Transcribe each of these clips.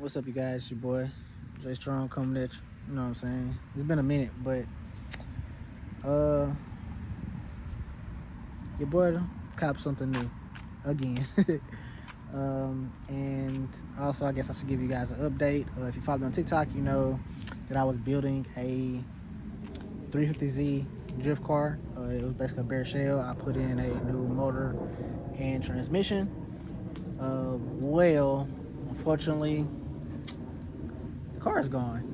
What's up, you guys? It's your boy Jay Strong coming at you. You know what I'm saying? It's been a minute, but uh, your boy copped something new again. And also, I guess I should give you guys an update. If you follow me on TikTok, you know that I was building a 350Z drift car. It was basically a bare shell. I put in a new motor and transmission. Unfortunately, the car is gone.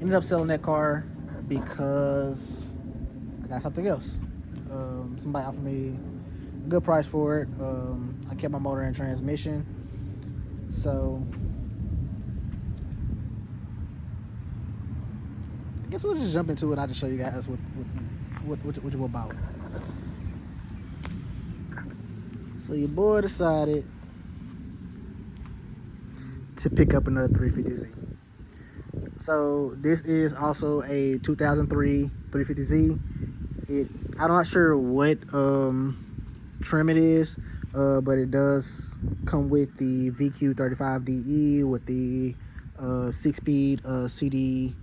Ended up selling that car because I got something else. Somebody offered me a good price for it. I kept my motor and transmission. So I guess we'll just jump into it. I'll just show you guys what you're about. So your boy decided to pick up another 350Z. So this is also a 2003 350Z. I'm not sure what trim it is, but it does come with the VQ35DE with the 6-speed CD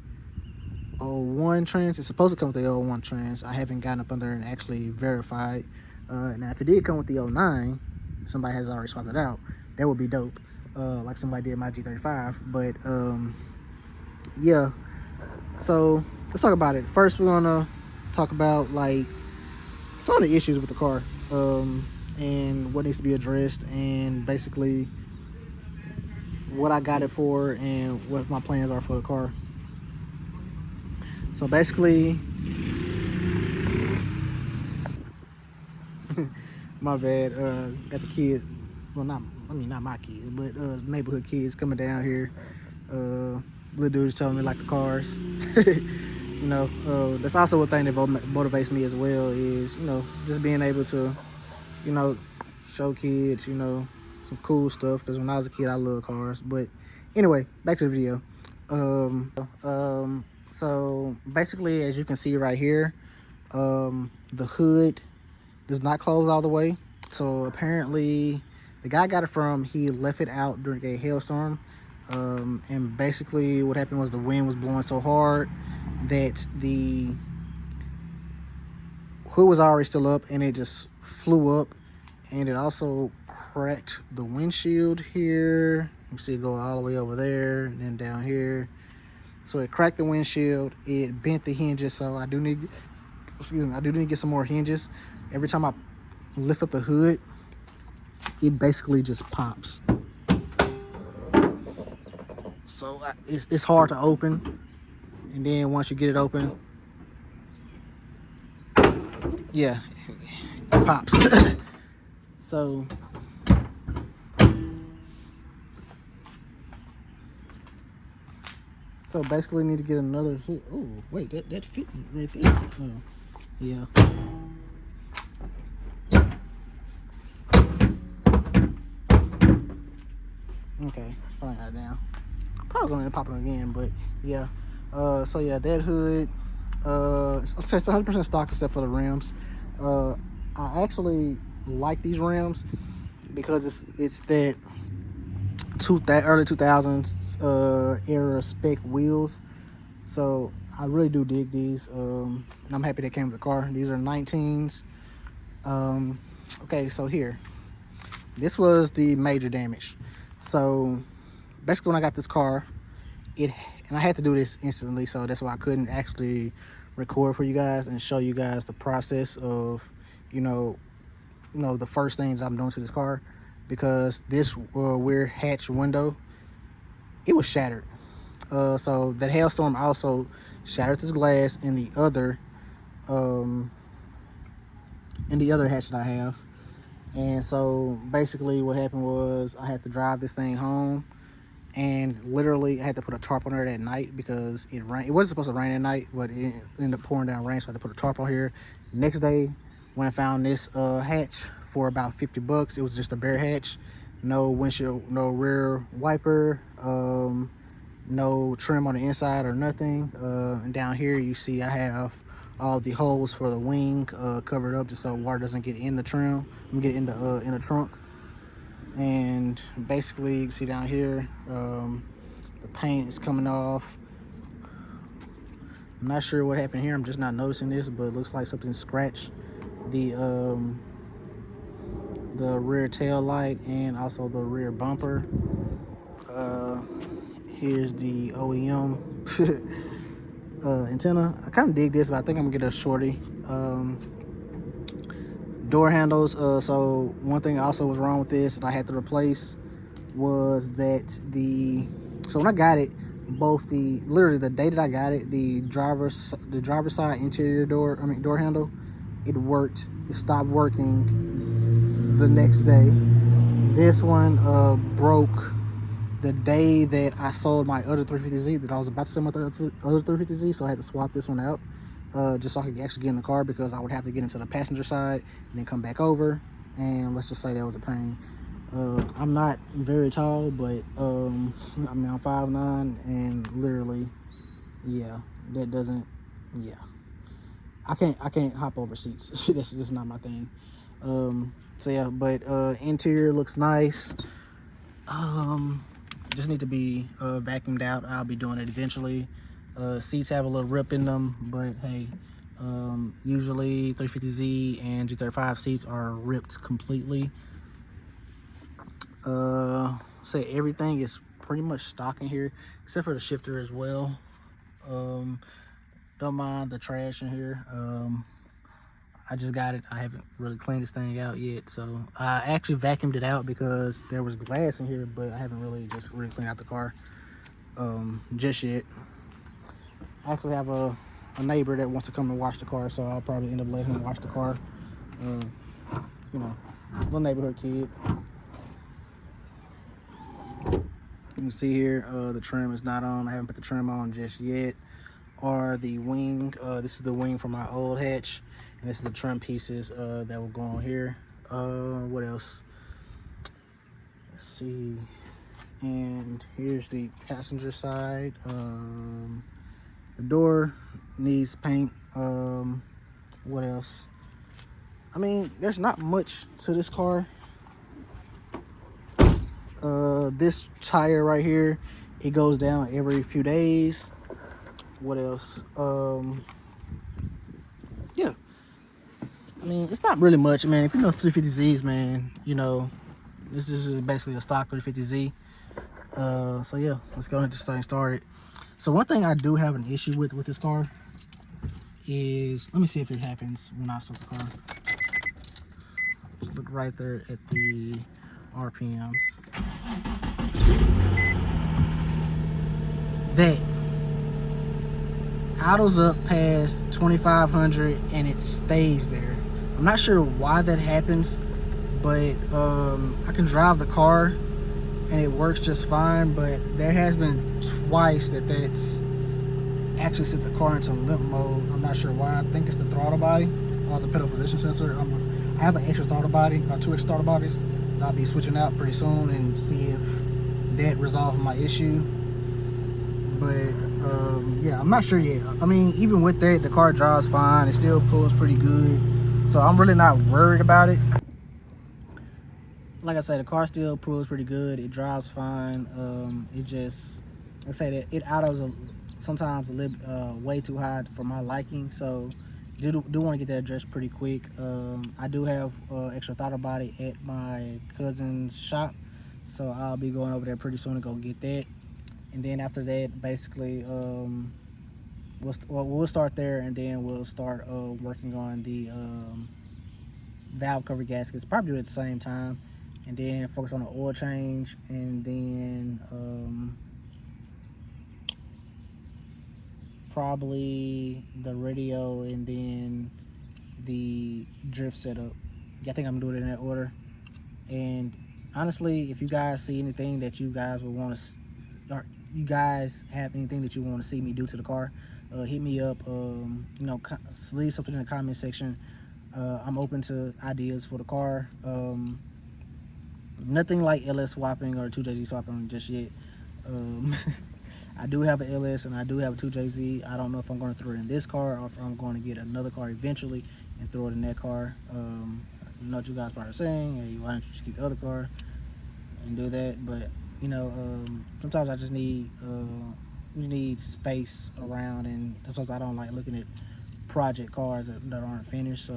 01 trans. It's supposed to come with the 01 trans. I haven't gotten up under and actually verified. Now, if it did come with the 09, somebody has already swapped it out. That would be dope, like somebody did my G35. But yeah. So let's talk about it. First, we're gonna talk about like some of the issues with the car, and what needs to be addressed, and basically what I got it for and what my plans are for the car. So basically, my bad. Got the kids. Well, not my kids, but neighborhood kids coming down here. Little dude is telling me like the cars. You know, that's also a thing that motivates me as well, is, you know, just being able to, you know, show kids, you know, some cool stuff. Because when I was a kid, I loved cars. But anyway, back to the video. So basically, as you can see right here, the hood does not close all the way. So apparently, the guy I got it from, he left it out during a hailstorm. And basically what happened was the wind was blowing so hard that the hood was already still up, and it just flew up, and it also cracked the windshield here. You see it go all the way over there and then down here. So it cracked the windshield, it bent the hinges, so I do need to get some more hinges. Every time I lift up the hood, it basically just pops. So it's hard to open, and then once you get it open, yeah, it pops. So basically need to get another hood. Oh wait, that fit right there. Oh yeah. Okay, fine that now. Probably gonna end up popping again, but yeah. So yeah, that hood, it's 100% stock except for the rims. I actually like these rims because it's that early 2000s era spec wheels. So I really do dig these, and I'm happy they came with the car. These are 19s. Okay, so here, this was the major damage. So basically, when I got this car, and I had to do this instantly, so that's why I couldn't actually record for you guys and show you guys the process of, you know, the first things I'm doing to this car, because this rear hatch window, it was shattered. So that hailstorm also shattered this glass in the other hatch that I have. And so basically what happened was I had to drive this thing home, and literally I had to put a tarp on there that night because it rained. It wasn't supposed to rain at night, but it ended up pouring down rain, so I had to put a tarp on here. Next day, when I found this hatch for about $50, it was just a bare hatch, no windshield, no rear wiper, no trim on the inside or nothing. And down here you see I have all the holes for the wing covered up, just so water doesn't get in the trim, get in the trunk. And basically you can see down here, the paint is coming off. I'm not sure what happened here. I'm just not noticing this, but it looks like something scratched the rear tail light and also the rear bumper. Here's the OEM antenna. I kind of dig this, but I think I'm gonna get a shorty. Door handles. So one thing also was wrong with this that I had to replace was that so when I got it, literally the day that I got it, the driver's side interior door handle, it worked. It stopped working the next day. This one broke the day that I sold my other 350Z, that I was about to sell my other 350Z, so I had to swap this one out just so I could actually get in the car, because I would have to get into the passenger side and then come back over, and let's just say that was a pain. I'm not very tall, but I mean, I'm 5'9", and literally, yeah, that doesn't, yeah, I can't hop over seats. That's just not my thing. So yeah, but interior looks nice. Just need to be vacuumed out. I'll be doing it eventually. Seats have a little rip in them, but hey, usually 350Z and G35 seats are ripped completely. Say everything is pretty much stock in here, except for the shifter as well. Don't mind the trash in here. I just got it. I haven't really cleaned this thing out yet, so I actually vacuumed it out because there was glass in here, but I haven't really cleaned out the car just yet. I actually have a neighbor that wants to come and wash the car, so I'll probably end up letting him wash the car. You know, little neighborhood kid. You can see here, the trim is not on. I haven't put the trim on just yet. Or the wing. This is the wing from my old hatch, and this is the trim pieces that will go on here. What else? Let's see. And here's the passenger side. The door needs paint. What else? I mean, there's not much to this car. This tire right here, it goes down every few days. What else? Yeah, I mean, it's not really much, man. If you know 350Zs, man, you know this is basically a stock 350Z. So yeah, let's go ahead and get started. So one thing I do have an issue with this car is, let me see if it happens when I start the car. Just look right there at the RPMs. That idles up past 2,500 and it stays there. I'm not sure why that happens, but I can drive the car and it works just fine, but there has been twice that's actually set the car into limp mode. I'm not sure why. I think it's the throttle body or the pedal position sensor. I have an extra throttle body, or 2 extra throttle bodies, and I'll be switching out pretty soon and see if that resolves my issue. But yeah, I'm not sure yet. I mean, even with that, the car drives fine. It still pulls pretty good, so I'm really not worried about it. Like I said, the car still pulls pretty good. It drives fine. It just, like I say, that it autos sometimes a little way too high for my liking. So do want to get that addressed pretty quick. I do have extra throttle body at my cousin's shop, so I'll be going over there pretty soon to go get that. And then after that, basically, we'll start there, and then we'll start working on the valve cover gaskets. Probably do it at the same time, and then focus on the oil change, and then probably the radio, and then the drift setup. Yeah, I think I'm doing it in that order. And honestly, if you guys see anything that you guys would want to, or you guys have anything that you want to see me do to the car, hit me up. You know, leave something in the comment section. I'm open to ideas for the car. Nothing like LS swapping or 2JZ swapping just yet. I do have an LS and I do have a 2JZ. I don't know if I'm going to throw it in this car or if I'm going to get another car eventually and throw it in that car. You know what you guys probably saying, hey, why don't you just keep the other car? and do that. But you know, sometimes I just need space around, and sometimes I don't like looking at project cars that aren't finished. So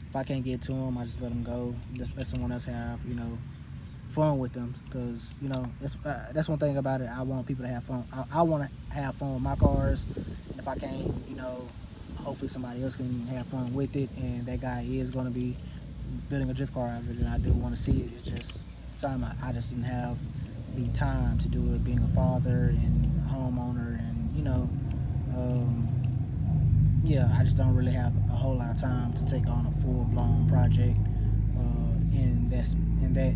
if I can't get to them, I just let them go. Just let someone else have fun with them, because that's one thing about it. I want people to have fun. I want to have fun with my cars. And if I can't, hopefully somebody else can have fun with it, and that guy is going to be building a drift car out of it, and I do want to see it. It's just time I just didn't have the time to do it, being a father and a homeowner, and um, yeah, I just don't really have a whole lot of time to take on a full blown project in that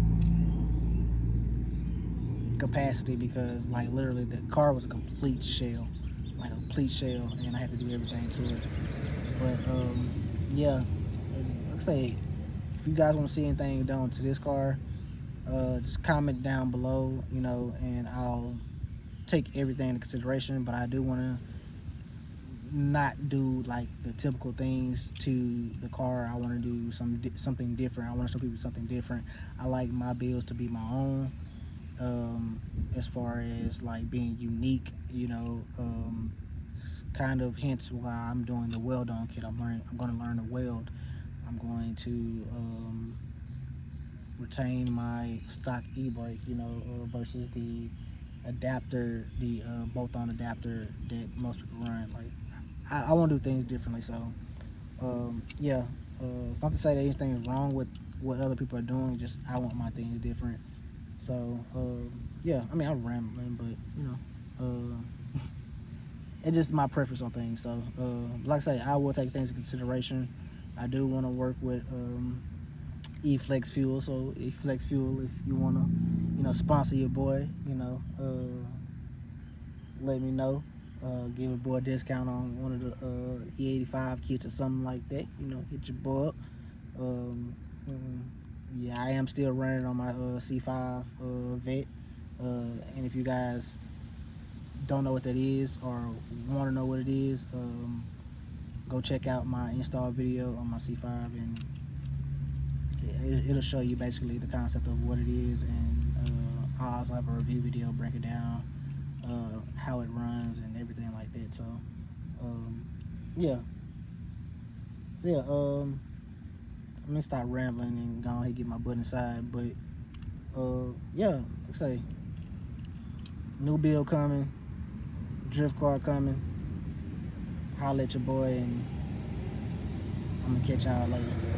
capacity, because like literally the car was a complete shell, like a complete shell, and I had to do everything to it. But yeah, like I say, if you guys want to see anything done to this car, just comment down below, and I'll take everything into consideration. But I do want to not do like the typical things to the car. I want to do something different. I want to show people something different. I like my builds to be my own, as far as like being unique, kind of hence why I'm doing the weld on kit. I'm going to learn to weld. I'm going to retain my stock e-brake, versus the adapter, the bolt-on adapter that most people run. Like I want to do things differently. So yeah, it's not to say that anything is wrong with what other people are doing. Just I want my things different. So yeah, I mean I'm rambling, but it's just my preference on things. So like I say, I will take things into consideration. I do want to work with E-Flex Fuel. So E-Flex Fuel, if you want to, sponsor your boy, let me know. Give a boy a discount on one of the E85 kits or something like that. Hit your boy up. Yeah, I am still running on my C5 vet. And if you guys don't know what that is or want to know what it is, go check out my install video on my C5, and it'll show you basically the concept of what it is, and I'll also have a review video break it down, how it runs and everything like that. So yeah, I'm gonna stop rambling and go ahead and get my butt inside. But yeah, like I say, new build coming, drift car coming. Holla at your boy, and I'm gonna catch y'all later.